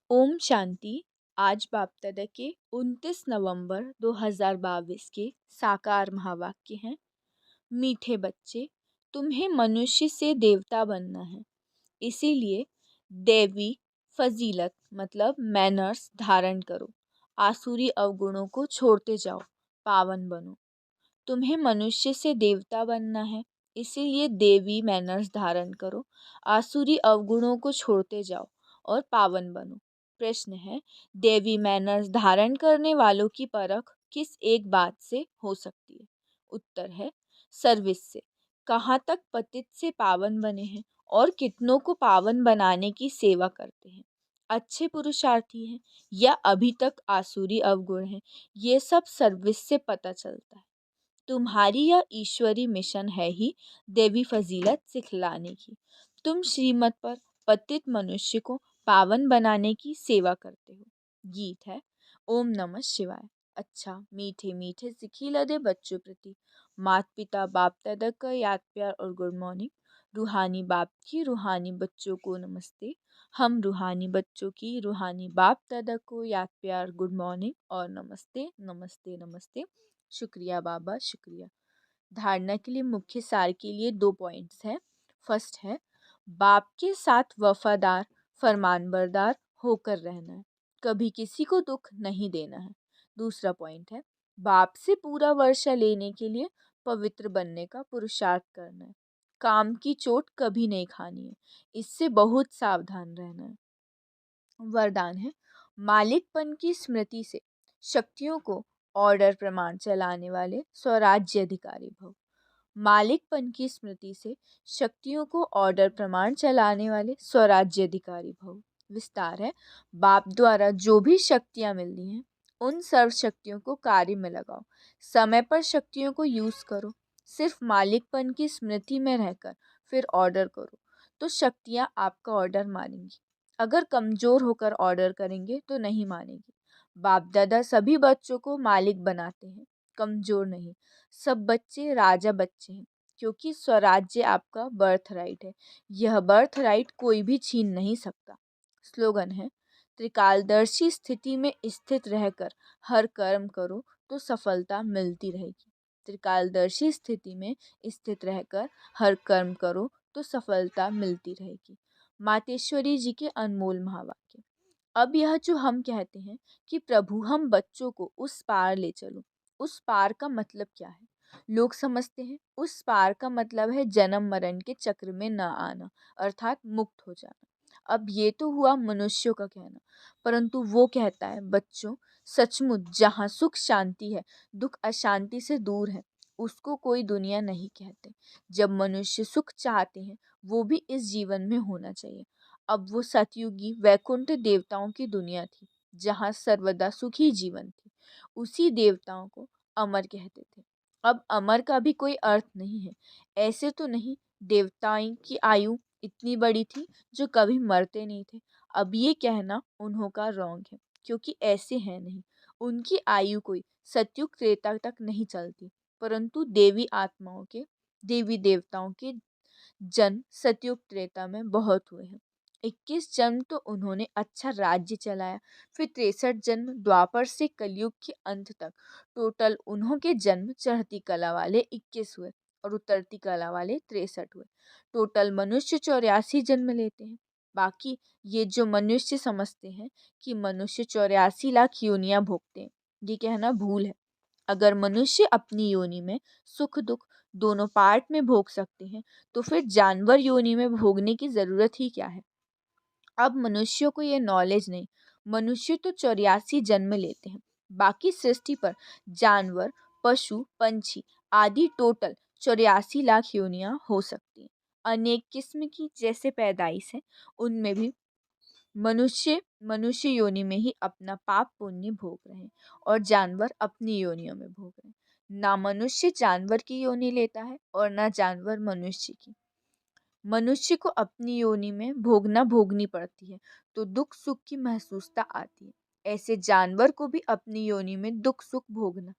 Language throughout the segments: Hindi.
ओम शांति। आज बाप दादा के 29 नवंबर 2022 के साकार महावाक्य हैं। मीठे बच्चे, तुम्हें मनुष्य से देवता बनना है, इसीलिए देवी फजीलत मतलब मैनर्स धारण करो। आसुरी अवगुणों को छोड़ते जाओ, पावन बनो। तुम्हें मनुष्य से देवता बनना है, इसीलिए देवी मैनर्स धारण करो। आसुरी अवगुणों को छोड़ते जाओ और पावन बनो। प्रश्न है, देवी मैनर्स धारण करने वालों की परख किस एक बात से हो सकती है? उत्तर है सर्विस से। कहाँ तक पतित से पावन बने हैं और कितनों को पावन बनाने की सेवा करते हैं? अच्छे पुरुषार्थी हैं या अभी तक आसुरी अवगुण हैं? ये सब सर्विस से पता चलता है। तुम्हारी यह ईश्वरी मिशन है ही देवी फजीलत सिखलाने की। तुम श्रीमत पर पतित मनुष्य को पावन बनाने की सेवा करते हो। गीत है ओम नमः शिवाय। अच्छा मीठे मीठे सिखी लदे बच्चों प्रति माता पिता बाप दादा का याद प्यार और गुड मॉर्निंग। रूहानी बाप की रूहानी बच्चों को नमस्ते। हम रूहानी बच्चों की रूहानी बाप दादा को याद प्यार गुड मॉर्निंग और नमस्ते नमस्ते नमस्ते। शुक्रिया बाबा शुक्रिया। धारणा के लिए मुख्य सार के लिए 2 पॉइंट्स हैं। फर्स्ट है बाप के साथ वफादार फरमानबरदार होकर रहना है, कभी किसी को दुख नहीं देना है। दूसरा पॉइंट है बाप से पूरा वर्षा लेने के लिए पवित्र बनने का पुरुषार्थ करना है। काम की चोट कभी नहीं खानी है, इससे बहुत सावधान रहना है। वरदान है मालिकपन की स्मृति से शक्तियों को ऑर्डर प्रमाण चलाने वाले स्वराज्य अधिकारी भव। मालिकपन की स्मृति से शक्तियों को ऑर्डर प्रमाण चलाने वाले स्वराज्य अधिकारी भव। विस्तार है बाप द्वारा जो भी शक्तियाँ मिलती हैं उन सर्व शक्तियों को कार्य में लगाओ। समय पर शक्तियों को यूज करो। सिर्फ मालिकपन की स्मृति में रहकर फिर ऑर्डर करो तो शक्तियाँ आपका ऑर्डर मानेंगी। अगर कमजोर होकर ऑर्डर करेंगे तो नहीं मानेगी। बाप दादा सभी बच्चों को मालिक बनाते हैं, कमजोर नहीं। सब बच्चे राजा बच्चे हैं क्योंकि स्वराज्य आपका बर्थ राइट है। यह बर्थ राइट कोई भी छीन नहीं सकता। स्लोगन है त्रिकालदर्शी स्थिति में स्थित रहकर हर कर्म करो तो सफलता मिलती रहेगी। त्रिकालदर्शी स्थिति में स्थित रहकर हर कर्म करो तो सफलता मिलती रहेगी। मातेश्वरी जी के अनमोल महावाक्य। अब यह जो हम कहते हैं कि प्रभु हम बच्चों को उस पार ले चलो, उस पार का मतलब क्या है? लोग समझते हैं उस पार का मतलब है जन्म मरण के चक्र में न आना, अर्थात मुक्त हो जाना। अब ये तो हुआ मनुष्यों का कहना, परंतु वो कहता है बच्चों, सचमुच जहाँ सुख शांति है, दुख अशांति से दूर है, उसको कोई दुनिया नहीं कहते। जब मनुष्य सुख चाहते हैं वो भी इस जीवन में होना चाहिए। अब वो सतयुगी वैकुंठ देवताओं की दुनिया थी जहाँ सर्वदा सुखी जीवन थी। उसी देवताओं को अमर कहते थे। अब अमर का भी कोई अर्थ नहीं है। ऐसे तो नहीं देवताओं की आयु इतनी बड़ी थी जो कभी मरते नहीं थे। अब ये कहना उन्हों का रॉन्ग है क्योंकि ऐसे है नहीं। उनकी आयु कोई सतयुग त्रेता तक नहीं चलती, परंतु देवी देवताओं के जन्म सतयुग त्रेता में बहुत हुए हैं। 21 जन्म तो उन्होंने अच्छा राज्य चलाया, फिर 63 जन्म द्वापर से कलयुग के अंत तक। टोटल उन्हों के जन्म चढ़ती कला वाले 21 हुए और उतरती कला वाले 63 हुए। टोटल मनुष्य 84 जन्म लेते हैं। बाकी ये जो मनुष्य समझते हैं कि मनुष्य 84 लाख योनियां भोगते हैं, ये कहना भूल है। अगर मनुष्य अपनी योनि में सुख दुख दोनों पार्ट में भोग सकते हैं तो फिर जानवर योनि में भोगने की ज़रूरत ही क्या है? अब मनुष्यों को ये नॉलेज नहीं। मनुष्य तो 84 जन्म लेते हैं। बाकी सृष्टि पर जानवर पशु पंछी आदि टोटल 84 लाख योनियां हो सकती हैं। अनेक किस्म की जैसे पैदाइश है उनमें भी मनुष्य मनुष्य योनि में ही अपना पाप पुण्य भोग रहे हैं और जानवर अपनी योनियों में भोग रहे हैं। ना मनुष्य जानवर की योनि लेता है और ना जानवर मनुष्य की। मनुष्य को अपनी योनि में भोगनी पड़ती है तो दुख सुख की महसूसता आती है। ऐसे जानवर को भी अपनी योनि में दुख सुख भोगना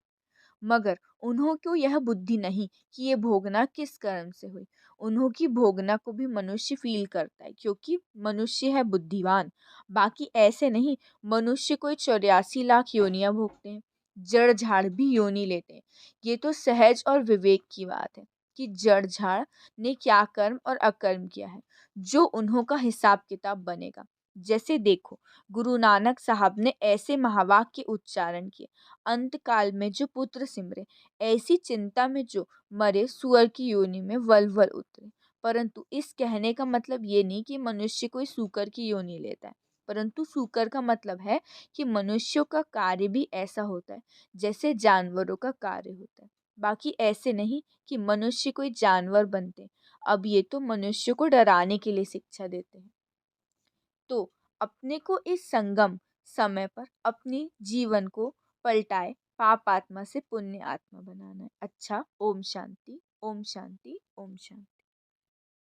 मगर उन्हों को यह बुद्धि नहीं कि ये भोगना किस कर्म से हुई। उन्हों की भोगना को भी मनुष्य फील करता है, क्योंकि मनुष्य है बुद्धिमान। बाकी ऐसे नहीं, मनुष्य कोई 84 लाख योनियां भोगते हैं, जड़ झाड़ भी योनि लेते हैं। ये तो सहज और विवेक की बात है कि जड़ झाड़ ने क्या कर्म और अकर्म किया है, जो उन्हों का हिसाब किताब बनेगा। जैसे देखो, गुरु नानक साहब ने ऐसे महावाक्य उच्चारण किए, अंत काल में जो पुत्र सिमरे, ऐसी चिंता में जो मरे सुअर की योनि में वल उतरे। परंतु इस कहने का मतलब ये नहीं कि मनुष्य कोई सूकर की योनि लेता है, परंतु सूकर का मतलब है कि मनुष्यों का कार्य भी ऐसा होता है जैसे जानवरों का कार्य होता है। बाकी ऐसे नहीं कि मनुष्य कोई जानवर बनते हैं। अब ये तो मनुष्य को डराने के लिए शिक्षा देते हैं। तो अपने को इस संगम समय पर अपनी जीवन को पलटाए, पाप आत्मा से पुण्य आत्मा बनाना है। अच्छा, ओम शांति, ओम शांति, ओम शांति।